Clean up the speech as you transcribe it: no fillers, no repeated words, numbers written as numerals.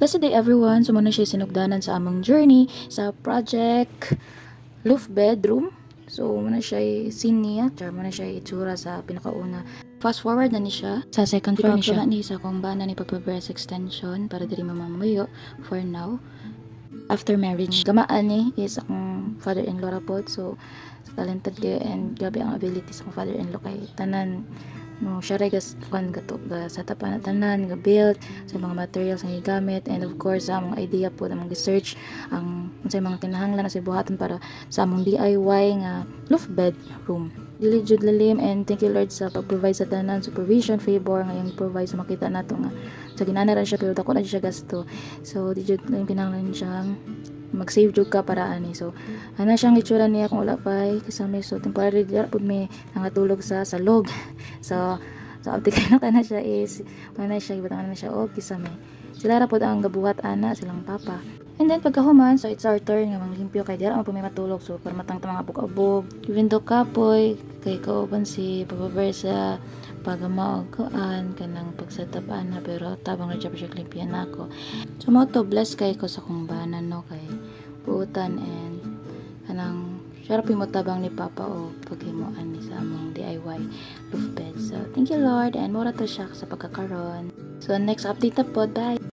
Blessed day everyone! So muna siya sinugdanan sa among journey sa project Loft Bedroom. So muna siya scene niya, muna siya itsura sa pinakauna. Fast forward na ni siya sa second floor ni siya. Ni sa kung ba na ni pagpa-breast extension para diri mamamuyo for now. After marriage, gamaan ni is akong father-in-law rapod. So talented kayo and grabe ang abilities ng father-in-law kay tanan no siya gas kan gato sa tapan na tanan ga build sa mga materials nga gigamit, and of course sa mga idea po na mga research ang unsay mga kinahanglan na sa buhaton para sa among DIY nga loft bed room. Dili jud lalim, and thank you Lord sa pag-provide sa tanan, supervision, favor nga yung provide sa makita nato nga sa ginana ra siya pero dako na siya gasto. So di jud lang kinahanglan siyang mag-save jud ka para ani. So ana siyang itsura niya kung wala pa kasama. So temporary dira pud may nangatulog sa salog. So optik na siya is wala siya ibutang na siya og kisame. Sila ra pud ang gabuhat ana silang papa. And then pagkahuman, so it's our turn nga manglimpyo kay dira mo may matulog. So para matang mga abog-abog. Even though kapoy kay kauban si papaver sa pagamaog koan kanang pagsetup ana, pero tabang ra siya klimpyan nako. So mo to bless kay ko sa kong banan no kay buutan, and kanang sarap mo tabang ni papa o paghimuan ni sa among DIY loft bed. So thank you Lord, and mura to siya sa pagkakaroon. So next update na pod, bye.